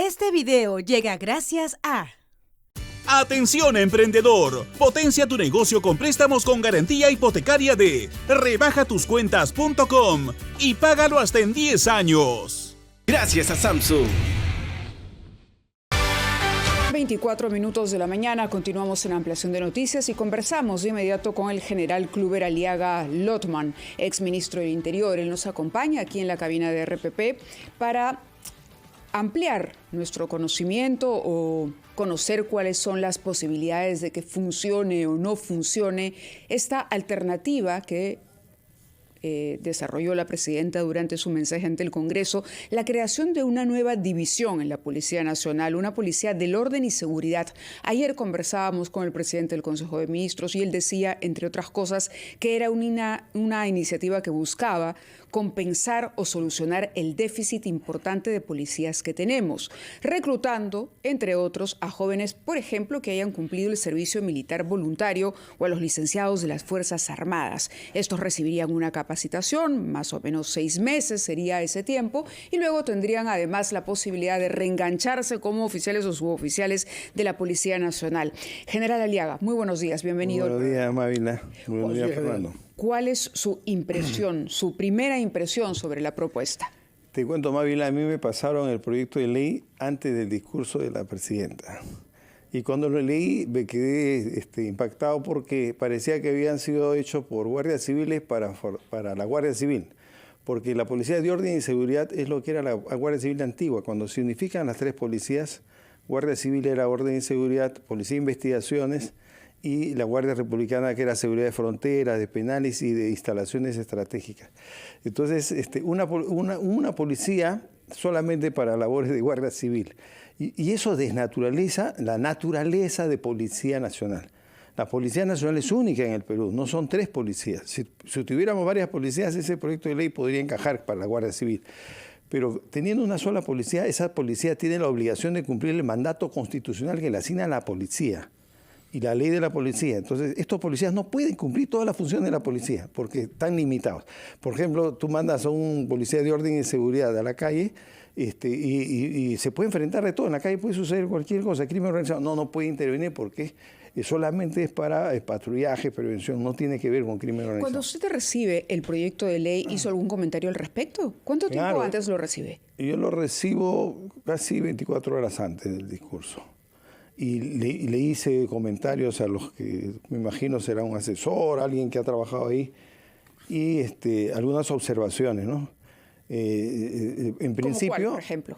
Este video llega gracias a... Atención emprendedor, potencia tu negocio con préstamos con garantía hipotecaria de rebajatuscuentas.com y págalo hasta en 10 años. Gracias a Samsung. 24 minutos de la mañana, continuamos en ampliación de noticias y conversamos de inmediato con el general Kluber Aliaga Lotman, exministro del Interior. Él nos acompaña aquí en la cabina de RPP para ampliar nuestro conocimiento o conocer cuáles son las posibilidades de que funcione o no funcione esta alternativa que desarrolló la presidenta durante su mensaje ante el Congreso, la creación de una nueva división en la Policía Nacional, una policía del orden y seguridad. Ayer conversábamos con el presidente del Consejo de Ministros y él decía, entre otras cosas, que era una iniciativa que buscaba compensar o solucionar el déficit importante de policías que tenemos, reclutando, entre otros, a jóvenes, por ejemplo, que hayan cumplido el servicio militar voluntario o a los licenciados de las Fuerzas Armadas. Estos recibirían una capacitación, más o menos 6 meses sería ese tiempo, y luego tendrían además la posibilidad de reengancharse como oficiales o suboficiales de la Policía Nacional. General Aliaga, muy buenos días, bienvenido. Buenos días, Mávila. Buenos días, Fernando. ¿Cuál es su impresión, su primera impresión sobre la propuesta? Te cuento, Mávila, a mí me pasaron el proyecto de ley antes del discurso de la presidenta. Y cuando lo leí me quedé impactado porque parecía que habían sido hechos por guardias civiles para la Guardia Civil. Porque la Policía de Orden y Seguridad es lo que era la Guardia Civil antigua. Cuando se unifican las 3 policías, Guardia Civil era Orden y Seguridad, Policía de Investigaciones y la Guardia Republicana, que era Seguridad de Fronteras, de Penales y de Instalaciones Estratégicas. Entonces, una policía solamente para labores de Guardia Civil. Y eso desnaturaliza la naturaleza de Policía Nacional. La Policía Nacional es única en el Perú, no son 3 policías. Si tuviéramos varias policías, ese proyecto de ley podría encajar para la Guardia Civil. Pero teniendo una sola policía, esa policía tiene la obligación de cumplir el mandato constitucional que le asigna a la policía y la ley de la policía. Entonces, estos policías no pueden cumplir todas las funciones de la policía porque están limitados. Por ejemplo, tú mandas a un policía de orden y seguridad a la calle y se puede enfrentar de todo. En la calle puede suceder cualquier cosa, crimen organizado. No puede intervenir porque solamente es para patrullaje, prevención, no tiene que ver con crimen organizado. Cuando usted recibe el proyecto de ley, ¿hizo algún comentario al respecto? ¿Cuánto tiempo antes lo recibe? Yo lo recibo casi 24 horas antes del discurso. Y le hice comentarios a los que me imagino será un asesor, alguien que ha trabajado ahí, y algunas observaciones, ¿no? En principio, ¿Cuál, por ejemplo?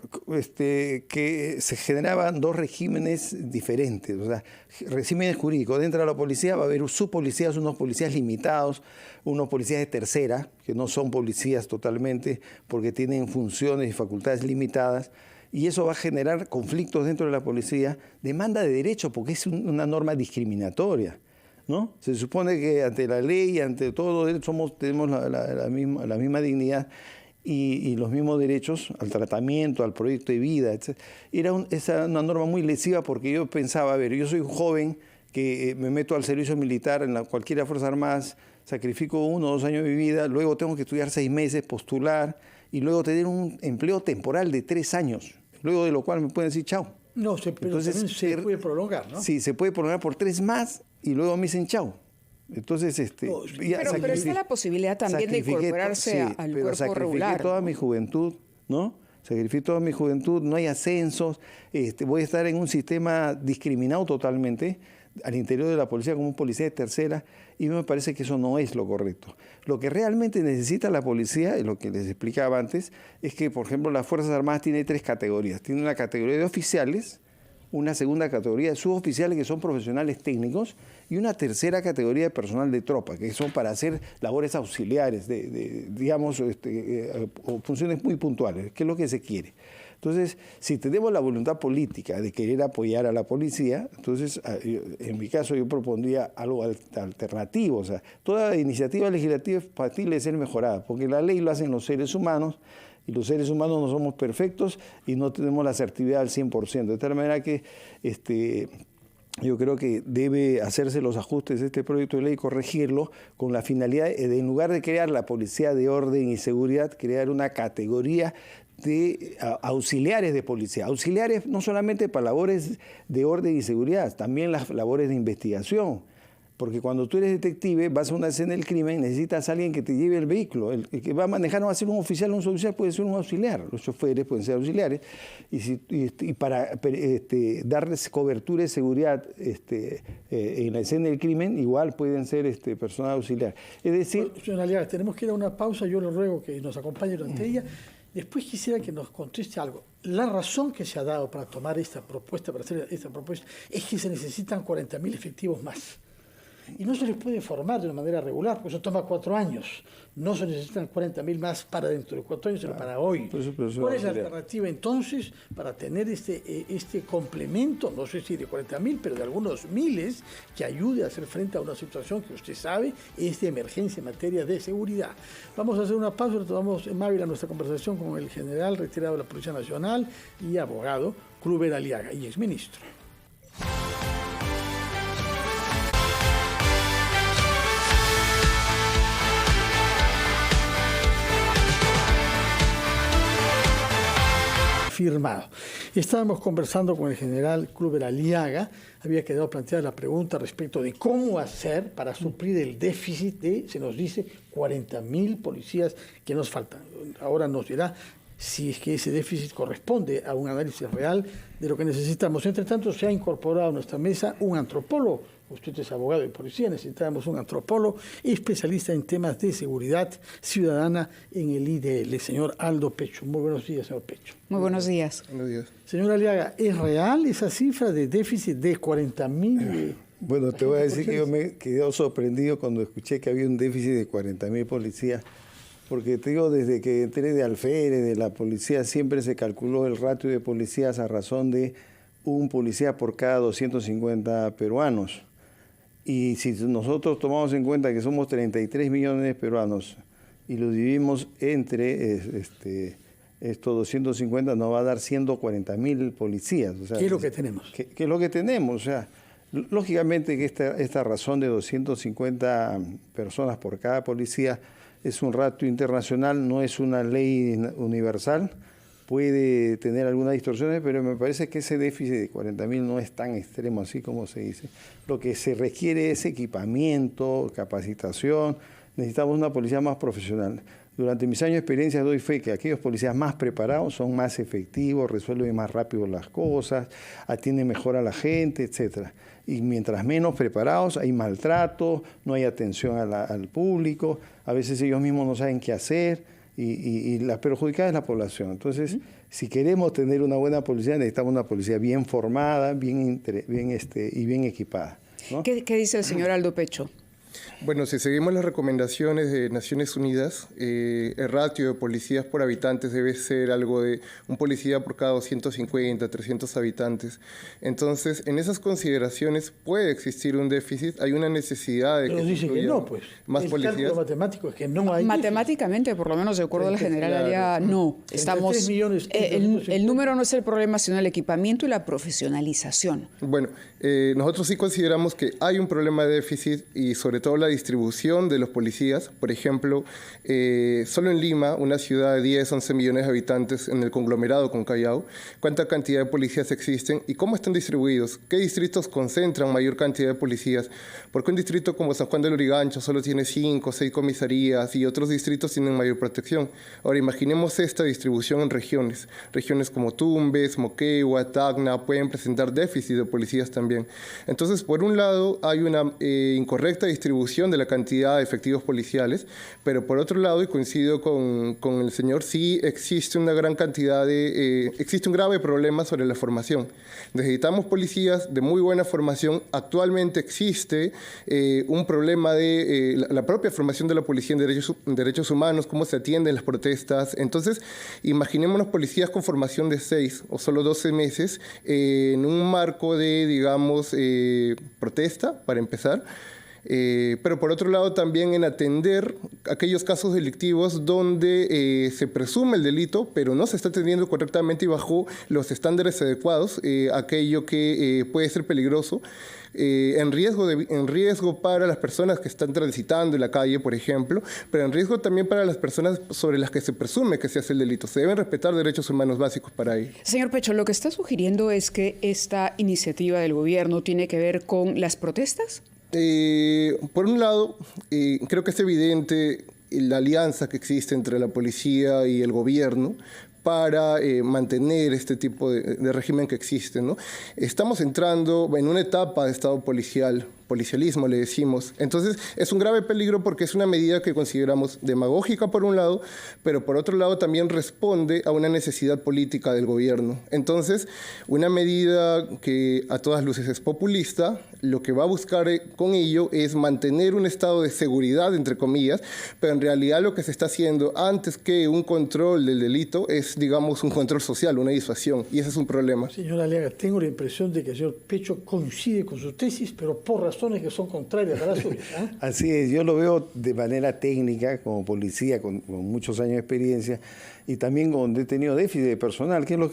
Que se generaban 2 regímenes diferentes, o sea, regímenes jurídicos. Dentro de la policía va a haber subpolicías, unos policías limitados, unos policías de tercera, que no son policías totalmente, porque tienen funciones y facultades limitadas. Y eso va a generar conflictos dentro de la policía, demanda de derecho, porque es una norma discriminatoria, ¿no? Se supone que ante la ley, ante todo, tenemos la misma dignidad y los mismos derechos al tratamiento, al proyecto de vida, etc. Esa una norma muy lesiva porque yo pensaba, a ver, yo soy un joven que me meto al servicio militar en cualquiera de las Fuerzas Armadas, sacrifico 1 o 2 años de mi vida, luego tengo que estudiar 6 meses, postular y luego tener un empleo temporal de 3 años. Luego de lo cual me pueden decir chao. No, pero entonces se puede prolongar, ¿no? Sí, se puede prolongar por 3 más y luego me dicen chao. Entonces, pero está la posibilidad también de incorporarse al cuerpo regular. Sacrifiqué toda mi juventud, ¿no? Sacrifiqué toda mi juventud, no hay ascensos, voy a estar en un sistema discriminado totalmente al interior de la policía como un policía de tercera y me parece que eso no es lo correcto. Lo que realmente necesita la policía, y lo que les explicaba antes, es que, por ejemplo, las Fuerzas Armadas tienen 3 categorías. Tiene una categoría de oficiales, una segunda categoría de suboficiales que son profesionales técnicos y una tercera categoría de personal de tropa, que son para hacer labores auxiliares, digamos, o funciones muy puntuales, que es lo que se quiere. Entonces, si tenemos la voluntad política de querer apoyar a la policía, entonces, en mi caso, yo propondría algo alternativo. O sea, toda iniciativa legislativa es factible de ser mejorada, porque la ley lo hacen los seres humanos, y los seres humanos no somos perfectos y no tenemos la asertividad al 100%. De tal manera que yo creo que debe hacerse los ajustes de este proyecto de ley, corregirlo con la finalidad de, en lugar de crear la Policía de Orden y Seguridad, crear una categoría de auxiliares de policía. Auxiliares no solamente para labores de orden y seguridad, también las labores de investigación. Porque cuando tú eres detective, vas a una escena del crimen, necesitas a alguien que te lleve el vehículo. El que va a manejar no va a ser un oficial, un suboficial puede ser un auxiliar. Los choferes pueden ser auxiliares. Y para darles cobertura de seguridad en la escena del crimen, igual pueden ser personal auxiliar. Es decir... Bueno, señora Aliaga, tenemos que ir a una pausa. Yo le ruego que nos acompañe durante ella. Después quisiera que nos conteste algo. La razón que se ha dado para tomar esta propuesta, para hacer esta propuesta, es que se necesitan 40.000 efectivos más. Y no se les puede formar de una manera regular, porque eso toma 4 años. No se necesitan 40.000 más para dentro de 4 años, sino para hoy. ¿Cuál es la alternativa entonces para tener este complemento, no sé si de 40.000, pero de algunos miles, que ayude a hacer frente a una situación que usted sabe es de emergencia en materia de seguridad? Vamos a hacer una pausa, retomamos en Mávila nuestra conversación con el general retirado de la Policía Nacional y abogado Kluber Aliaga, y exministro. Firmado. Estábamos conversando con el general Kluber Aliaga. Había quedado planteada la pregunta respecto de cómo hacer para suplir el déficit de, se nos dice, 40.000 policías que nos faltan. Ahora nos dirá si es que ese déficit corresponde a un análisis real de lo que necesitamos. Entre tanto, se ha incorporado a nuestra mesa un antropólogo. Usted es abogado de policía, necesitábamos un antropólogo especialista en temas de seguridad ciudadana en el IDL, señor Aldo Pecho. Muy buenos días, señor Pecho. Muy buenos días. Buenos días. Señor Aliaga, ¿es real esa cifra de déficit de 40.000? Bueno, te voy a decir que yo me quedé sorprendido cuando escuché que había un déficit de 40.000 policías, porque te digo, desde que entré de alférez, de la policía, siempre se calculó el ratio de policías a razón de un policía por cada 250 peruanos. Y si nosotros tomamos en cuenta que somos 33 millones de peruanos y lo dividimos entre estos 250, nos va a dar 140.000 policías. O sea, ¿qué es lo que tenemos? ¿Qué es lo que tenemos? O sea, lógicamente que esta razón de 250 personas por cada policía es un ratio internacional, no es una ley universal. Puede tener algunas distorsiones, pero me parece que ese déficit de 40.000 no es tan extremo así como se dice. Lo que se requiere es equipamiento, capacitación. Necesitamos una policía más profesional. Durante mis años de experiencia doy fe que aquellos policías más preparados son más efectivos, resuelven más rápido las cosas, atienden mejor a la gente, etc. Y mientras menos preparados, hay maltrato, no hay atención al público, a veces ellos mismos no saben qué hacer. Y la perjudicada es la población. Entonces, si queremos tener una buena policía, necesitamos una policía bien formada, bien equipada, ¿no? ¿Qué dice el señor Aldo Pecho? Bueno, si seguimos las recomendaciones de Naciones Unidas, el ratio de policías por habitantes debe ser algo de un policía por cada 250, 300 habitantes. Entonces, en esas consideraciones puede existir un déficit, hay una necesidad de pero que dicen que no, pues. Más policías. El cálculo matemático es que no hay matemáticamente, por lo menos de acuerdo a la general Aliaga, no. Estamos, el número no es el problema, sino el equipamiento y la profesionalización. Bueno, nosotros sí consideramos que hay un problema de déficit y sobre todo la distribución de los policías. Por ejemplo, solo en Lima, una ciudad de 10, 11 millones de habitantes en el conglomerado con Callao, ¿cuánta cantidad de policías existen y cómo están distribuidos? ¿Qué distritos concentran mayor cantidad de policías? Porque un distrito como San Juan del Lurigancho solo tiene 5 o 6 comisarías y otros distritos tienen mayor protección. Ahora, imaginemos esta distribución en regiones. Regiones como Tumbes, Moquegua, Tacna pueden presentar déficit de policías también. Entonces, por un lado, hay una incorrecta distribución de la cantidad de efectivos policiales, pero por otro lado, y coincido con el señor, sí existe una gran cantidad existe un grave problema sobre la formación. Necesitamos policías de muy buena formación. Actualmente existe un problema de la propia formación de la policía en derechos humanos, cómo se atienden las protestas. Entonces, imaginémonos policías con formación de 6 o solo 12 meses en un marco de, digamos, protesta, para empezar. Pero por otro lado también en atender aquellos casos delictivos donde se presume el delito, pero no se está atendiendo correctamente y bajo los estándares adecuados, aquello que puede ser peligroso, en riesgo para las personas que están transitando en la calle, por ejemplo, pero en riesgo también para las personas sobre las que se presume que se hace el delito. Se deben respetar derechos humanos básicos para ello. Señor Pecho, lo que está sugiriendo es que esta iniciativa del gobierno tiene que ver con las protestas. Por un lado, creo que es evidente la alianza que existe entre la policía y el gobierno para mantener este tipo de régimen que existe, ¿no? Estamos entrando en una etapa de estado policialismo le decimos. Entonces es un grave peligro porque es una medida que consideramos demagógica por un lado, pero por otro lado también responde a una necesidad política del gobierno. Entonces, una medida que a todas luces es populista, lo que va a buscar con ello es mantener un estado de seguridad, entre comillas, pero en realidad lo que se está haciendo antes que un control del delito es, digamos, un control social, una disuasión, y ese es un problema. Señora Aliaga, tengo la impresión de que el señor Pecho coincide con su tesis, pero por razones que son contrarias a las suyas. Así es, yo lo veo de manera técnica, como policía, con muchos años de experiencia, y también donde he tenido déficit de personal, que es lo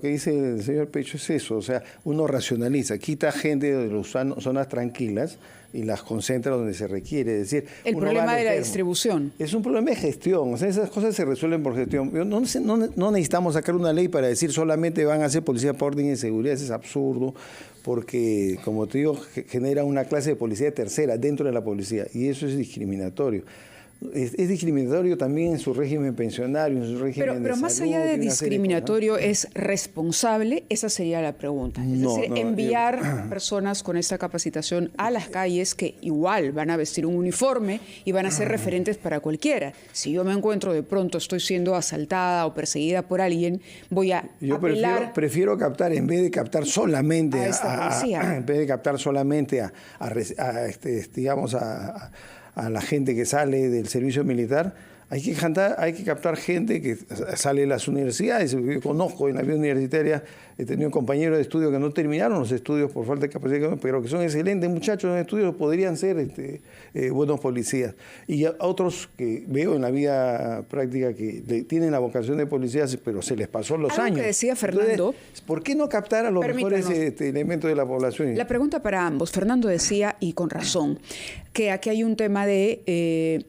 que dice el señor Pecho, es eso, o sea, uno racionaliza, quita gente de las zonas tranquilas y las concentra donde se requiere. Es decir, el problema de la distribución. Es un problema de gestión, o sea, esas cosas se resuelven por gestión. No necesitamos sacar una ley para decir solamente van a ser policía por orden y seguridad, eso es absurdo, porque, como te digo, genera una clase de policía tercera dentro de la policía, y eso es discriminatorio. Es discriminatorio también en su régimen pensionario, en su régimen pero más allá de discriminatorio, ¿es responsable? Esa sería la pregunta. Es decir, enviar personas con esta capacitación a las calles que igual van a vestir un uniforme y van a ser referentes para cualquiera. Si yo me encuentro de pronto, estoy siendo asaltada o perseguida por alguien, voy a apelar... prefiero captar, en vez de captar solamente a esta policía. En vez de captar solamente a la gente que sale del servicio militar, hay que captar gente que sale de las universidades. Yo conozco en la vida universitaria, he tenido compañeros de estudio que no terminaron los estudios por falta de capacidad, pero que son excelentes muchachos en estudios, podrían ser buenos policías. Y a otros que veo en la vida práctica que tienen la vocación de policías, pero se les pasó los años. Que decía Fernando. Entonces, ¿por qué no captar a los mejores elementos de la población? La pregunta para ambos. Fernando decía, y con razón, que aquí hay un tema de...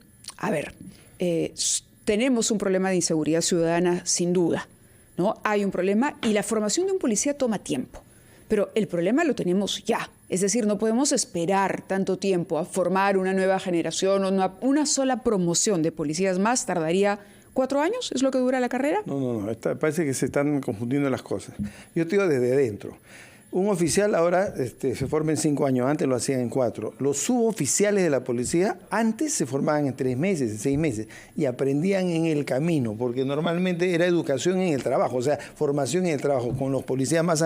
tenemos un problema de inseguridad ciudadana, sin duda, ¿no? Hay un problema y la formación de un policía toma tiempo, pero el problema lo tenemos ya. Es decir, no podemos esperar tanto tiempo a formar una nueva generación o una sola promoción de policías más. Tardaría 4 años, ¿es lo que dura la carrera? No, parece que se están confundiendo las cosas. Yo te digo desde adentro. Un oficial ahora se forma en 5 años, antes lo hacían en 4. Los suboficiales de la policía antes se formaban en 3 meses, en 6 meses, y aprendían en el camino, porque normalmente era educación en el trabajo, o sea, formación en el trabajo. Con los policías más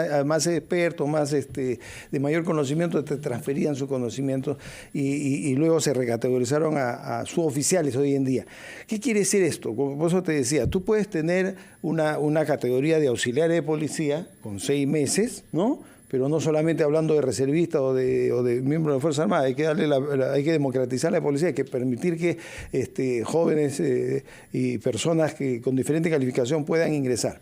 expertos, más de mayor conocimiento, te transferían su conocimiento y luego se recategorizaron a suboficiales hoy en día. ¿Qué quiere decir esto? Por eso te decía, tú puedes tener una categoría de auxiliares de policía con 6 meses, ¿no? Pero no solamente hablando de reservistas o de miembros de la Fuerza Armada, hay que democratizar la policía, hay que permitir que jóvenes y personas que con diferente calificación puedan ingresar.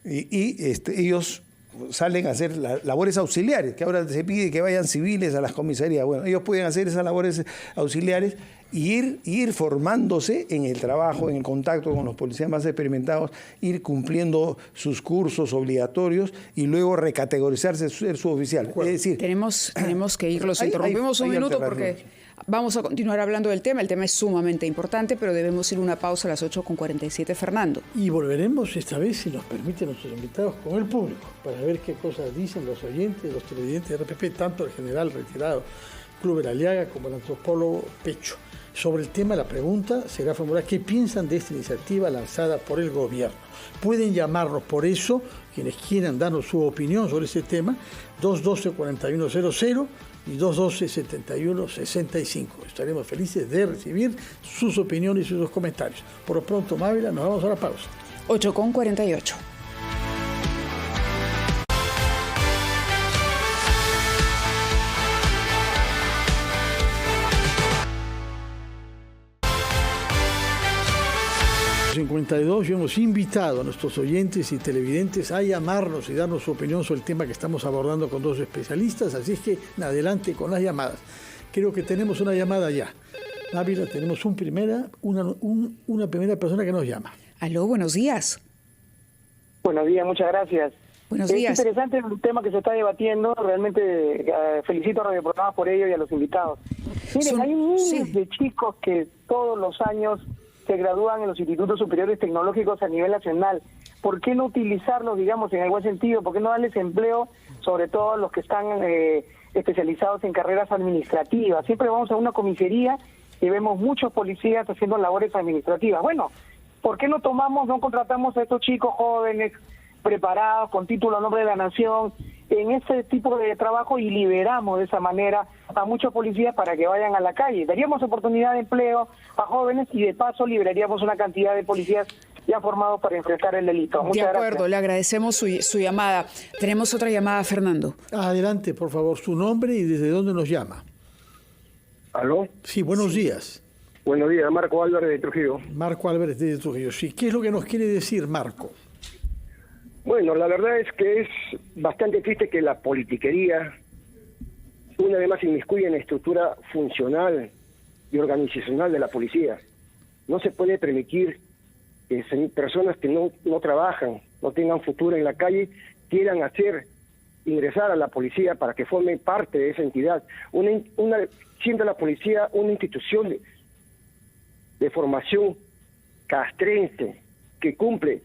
Ellos salen a hacer labores auxiliares, que ahora se pide que vayan civiles a las comisarías. Bueno, ellos pueden hacer esas labores auxiliares y ir formándose en el trabajo, en el contacto con los policías más experimentados, ir cumpliendo sus cursos obligatorios y luego recategorizarse, ser suboficial. Es decir, tenemos que ir, los interrumpimos un minuto porque vamos a continuar hablando del tema. El tema es sumamente importante, pero debemos ir a una pausa a las 8:47, Fernando. Y volveremos esta vez, si nos permiten nuestros invitados, con el público, para ver qué cosas dicen los oyentes, los televidentes de RPP, tanto el general retirado Kluber Aliaga como el antropólogo Pecho. Sobre el tema, la pregunta será formulada: ¿qué piensan de esta iniciativa lanzada por el gobierno? Pueden llamarnos por eso, quienes quieran darnos su opinión sobre ese tema, 212-4100 y 212-7165. Estaremos felices de recibir sus opiniones y sus comentarios. Por lo pronto, Mávila, nos vamos a la pausa. 8:48. 92 y hemos invitado a nuestros oyentes y televidentes a llamarnos y darnos su opinión sobre el tema que estamos abordando con dos especialistas. Así es que adelante con las llamadas. Creo que tenemos una llamada ya. Ávila, tenemos una primera persona que nos llama. Aló, buenos días. Buenos días, muchas gracias. Buenos días. Es interesante el tema que se está debatiendo. Realmente felicito a Radio Programa por ello y a los invitados. Miren, hay miles de chicos que todos los años se gradúan en los institutos superiores tecnológicos a nivel nacional. ¿Por qué no utilizarlos, digamos, en el buen sentido? ¿Por qué no darles empleo, sobre todo a los que están especializados en carreras administrativas? Siempre vamos a una comisaría y vemos muchos policías haciendo labores administrativas. Bueno, ¿por qué no contratamos a estos chicos jóvenes, preparados, con título a nombre de la nación, en ese tipo de trabajo y liberamos de esa manera a muchos policías para que vayan a la calle? Daríamos oportunidad de empleo a jóvenes y de paso liberaríamos una cantidad de policías ya formados para enfrentar el delito. Muchas de acuerdo, gracias. le agradecemos su llamada. Tenemos otra llamada, Fernando. Adelante, por favor, su nombre y desde dónde nos llama. ¿Aló? Sí, buenos días. Buenos días, Marco Álvarez de Trujillo. Marco Álvarez de Trujillo. Sí, ¿qué es lo que nos quiere decir, Marco? Bueno, la verdad es que es bastante triste que la politiquería una vez más se inmiscuya en la estructura funcional y organizacional de la policía. No se puede permitir que personas que no trabajan, no tengan futuro en la calle, quieran ingresar a la policía para que formen parte de esa entidad. Siendo la policía una institución de formación castrense que cumple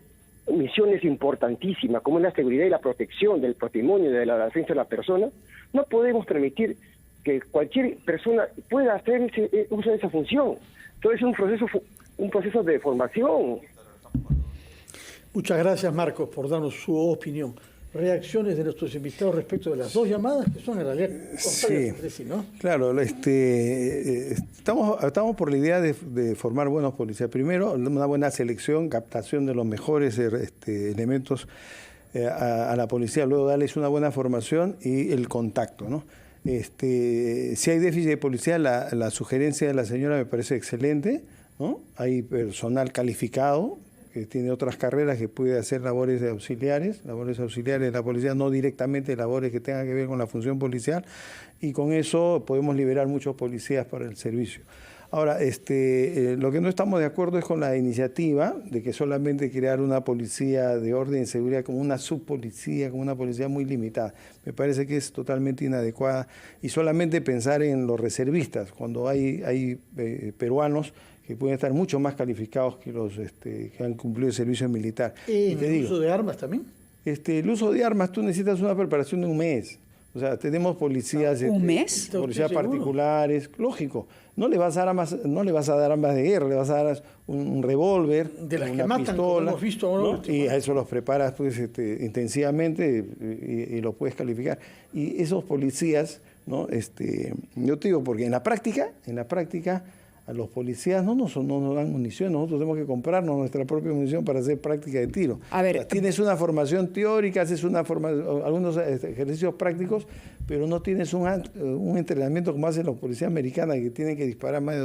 misiones importantísimas como es la seguridad y la protección del patrimonio y de la defensa de la persona, no podemos permitir que cualquier persona pueda hacer uso de esa función. Entonces es un proceso de formación. Muchas gracias, Marcos, por darnos su opinión. Reacciones de nuestros invitados respecto de las dos llamadas, que son en realidad contrarias entre sí, ¿no? Claro, estamos por la idea de formar buenos policías. Primero, una buena selección, captación de los mejores elementos a la policía, luego darles una buena formación y el contacto, ¿no? Si hay déficit de policía, la sugerencia de la señora me parece excelente, ¿no? Hay personal calificado que tiene otras carreras que puede hacer labores auxiliares de la policía, no directamente labores que tengan que ver con la función policial, y con eso podemos liberar muchos policías para el servicio. Ahora, lo que no estamos de acuerdo es con la iniciativa de que solamente crear una policía de orden y seguridad como una subpolicía, como una policía muy limitada. Me parece que es totalmente inadecuada, y solamente pensar en los reservistas, cuando hay peruanos que pueden estar mucho más calificados que los que han cumplido el servicio militar. ¿El uso de armas también? El uso de armas, tú necesitas una preparación de un mes. O sea, tenemos policías, ¿un mes? Policías particulares, lógico. No le vas a dar armas de guerra, le vas a dar un revólver, de las una que matan, pistola, como hemos visto ahora, ¿no? Y a eso los preparas pues, intensivamente y los puedes calificar. Y esos policías, ¿no? Yo te digo, porque en la práctica, a los policías no nos dan munición, nosotros tenemos que comprarnos nuestra propia munición para hacer práctica de tiro. A ver, o sea, tienes una formación teórica, haces algunos ejercicios prácticos, pero no tienes un entrenamiento como hacen los policías americanos, que tienen que disparar más de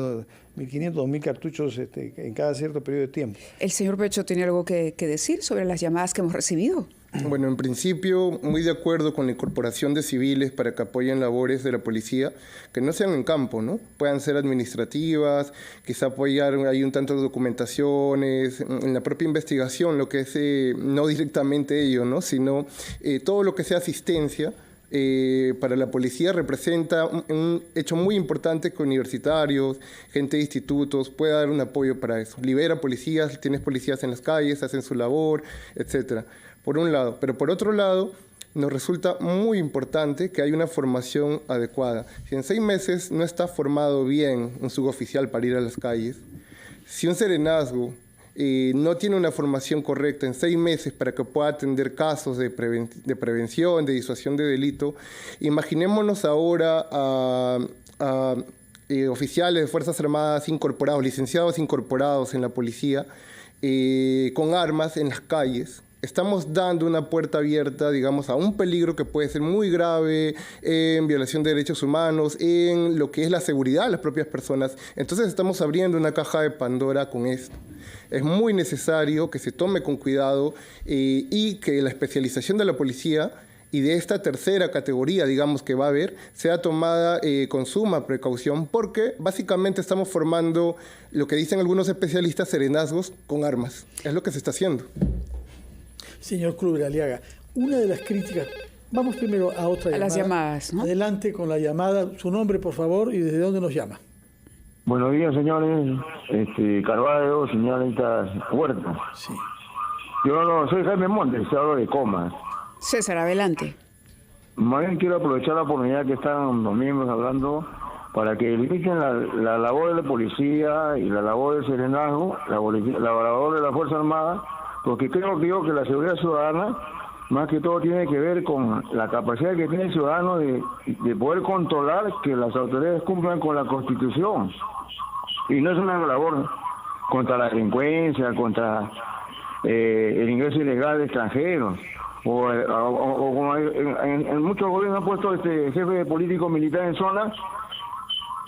1.500, 2.000 cartuchos en cada cierto periodo de tiempo. ¿El señor Pecho tiene algo que decir sobre las llamadas que hemos recibido? Bueno, en principio, muy de acuerdo con la incorporación de civiles para que apoyen labores de la policía, que no sean en campo, ¿no? Puedan ser administrativas, quizá apoyar ahí un tanto de documentaciones, en la propia investigación, lo que es no directamente ello, ¿no? Sino todo lo que sea asistencia. Para la policía representa un hecho muy importante que universitarios, gente de institutos pueda dar un apoyo para eso. Libera policías, tienes policías en las calles, hacen su labor, etcétera. Por un lado, pero por otro lado, nos resulta muy importante que haya una formación adecuada. Si en 6 meses no está formado bien un suboficial para ir a las calles, si un serenazgo no tiene una formación correcta en 6 meses para que pueda atender casos de prevención, de disuasión de delito, imaginémonos ahora a oficiales de Fuerzas Armadas incorporados, licenciados incorporados en la policía, con armas en las calles, estamos dando una puerta abierta, digamos, a un peligro que puede ser muy grave en violación de derechos humanos, en lo que es la seguridad de las propias personas. Entonces estamos abriendo una caja de Pandora con esto. Es muy necesario que se tome con cuidado y que la especialización de la policía y de esta tercera categoría, digamos, que va a haber, sea tomada con suma precaución, porque básicamente estamos formando lo que dicen algunos especialistas, serenazgos con armas. Es lo que se está haciendo. Señor Kluber Aliaga, una de las críticas... Vamos primero a otra llamada. A las llamadas, ¿no? Adelante con la llamada. Su nombre, por favor, y desde dónde nos llama. Buenos días, señores. Carvalho, señorita Huerta. Sí. Yo no soy Jaime Montes, hablo de Comas. César, adelante. Más bien quiero aprovechar la oportunidad que están los miembros hablando para que limiten la labor de la policía y la labor del serenazgo, la labor de la Fuerza Armada, porque creo que la seguridad ciudadana, más que todo, tiene que ver con la capacidad que tiene el ciudadano de poder controlar que las autoridades cumplan con la Constitución. Y no es una labor contra la delincuencia, contra el ingreso ilegal de extranjeros. O como en muchos gobiernos han puesto jefe político militar en zonas,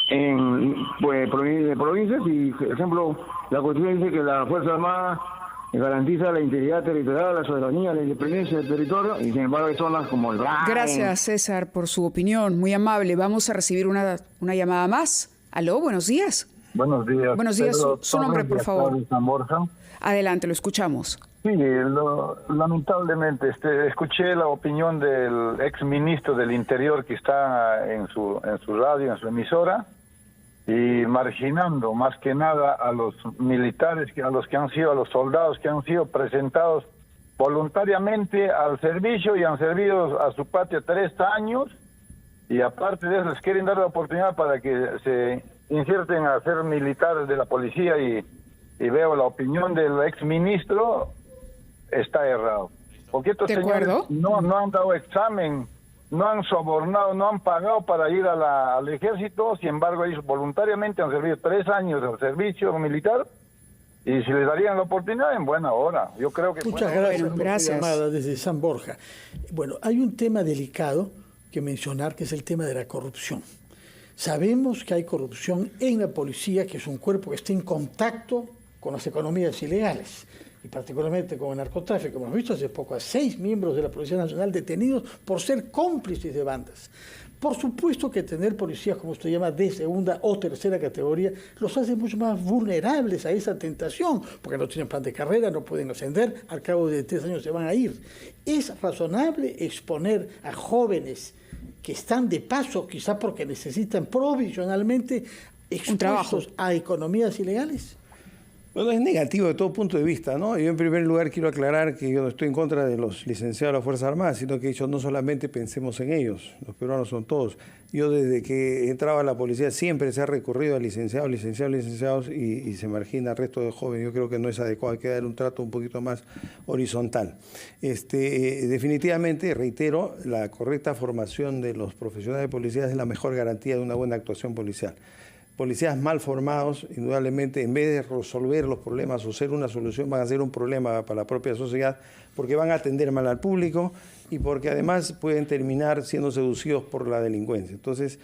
en provincias, y por ejemplo la Constitución dice que la Fuerza Armada garantiza la integridad territorial, la soberanía, la independencia del territorio, y sin embargo hay zonas como el Brain. Gracias, César, por su opinión, muy amable. Vamos a recibir una llamada más. Aló, buenos días. Buenos días. Buenos días, su nombre, por favor. San Borja. Adelante, lo escuchamos. Sí, lamentablemente escuché la opinión del ex ministro del Interior que está en su radio, en su emisora, y marginando más que nada a los militares, a los soldados que han sido presentados voluntariamente al servicio y han servido a su patria 3 años, y aparte de eso les quieren dar la oportunidad para que se inserten a ser militares de la policía, y veo la opinión del ex ministro está errado, porque estos señores no han dado examen, no han sobornado, no han pagado para ir al ejército. Sin embargo, ellos voluntariamente han servido 3 años al servicio militar, y si les darían la oportunidad, en buena hora. Yo creo que... Muchas gracias por su llamada desde San Borja. Bueno, hay un tema delicado que mencionar, que es el tema de la corrupción. Sabemos que hay corrupción en la policía, que es un cuerpo que está en contacto con las economías ilegales, y particularmente con el narcotráfico. Hemos visto hace poco a 6 miembros de la Policía Nacional detenidos por ser cómplices de bandas. Por supuesto que tener policías, como usted llama, de segunda o tercera categoría, los hace mucho más vulnerables a esa tentación, porque no tienen plan de carrera, no pueden ascender, al cabo de 3 años se van a ir. ¿Es razonable exponer a jóvenes que están de paso, quizá porque necesitan provisionalmente, expuestos a economías ilegales? Bueno, es negativo de todo punto de vista, ¿no? Yo en primer lugar quiero aclarar que yo no estoy en contra de los licenciados de las Fuerzas Armadas, sino que he dicho no solamente pensemos en ellos, los peruanos son todos. Yo desde que entraba a la policía siempre se ha recurrido a licenciados y se margina al resto de jóvenes. Yo creo que no es adecuado, hay que dar un trato un poquito más horizontal. Definitivamente, reitero, la correcta formación de los profesionales de policía es la mejor garantía de una buena actuación policial. Policías mal formados, indudablemente, en vez de resolver los problemas o ser una solución, van a ser un problema para la propia sociedad, porque van a atender mal al público y porque además pueden terminar siendo seducidos por la delincuencia. Entonces,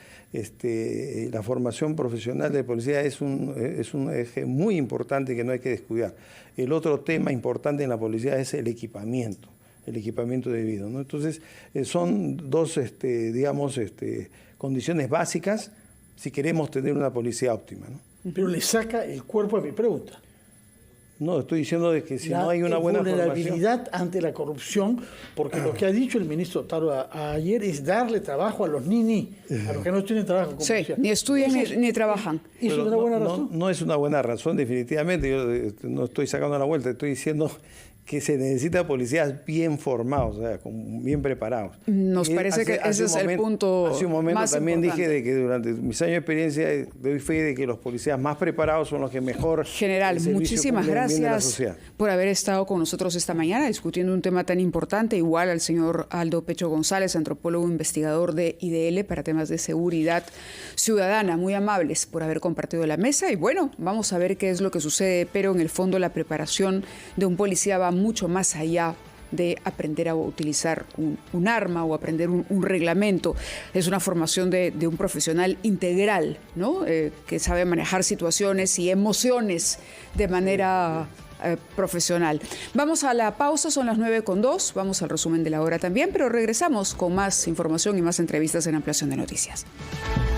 la formación profesional de policía es un eje muy importante que no hay que descuidar. El otro tema importante en la policía es el equipamiento debido, ¿no? Entonces, son dos, condiciones básicas si queremos tener una policía óptima, ¿no? Pero le saca el cuerpo a mi pregunta. No, estoy diciendo de que si no hay una buena vulnerabilidad ante la corrupción, porque lo que ha dicho el ministro Taro ayer es darle trabajo a los niños, a los que no tienen trabajo. Sí, ni estudian ni trabajan. ¿Es una buena razón? No es una buena razón, definitivamente. Yo no estoy sacando la vuelta, estoy diciendo que se necesita policías bien formados, o sea, bien preparados. Nos parece que ese es el punto más Hace un momento también importante. dije de que durante mis años de experiencia doy fe de que los policías más preparados son los que mejor... General, muchísimas gracias por haber estado con nosotros esta mañana discutiendo un tema tan importante. Igual al señor Aldo Pecho González, antropólogo investigador de IDL para temas de seguridad ciudadana. Muy amables por haber compartido la mesa. Y bueno, vamos a ver qué es lo que sucede, pero en el fondo la preparación de un policía va mucho más allá de aprender a utilizar un arma o aprender un reglamento. Es una formación de un profesional integral, ¿no? Que sabe manejar situaciones y emociones de manera profesional. Vamos a la pausa, son las 9:02, vamos al resumen de la hora también, pero regresamos con más información y más entrevistas en Ampliación de Noticias.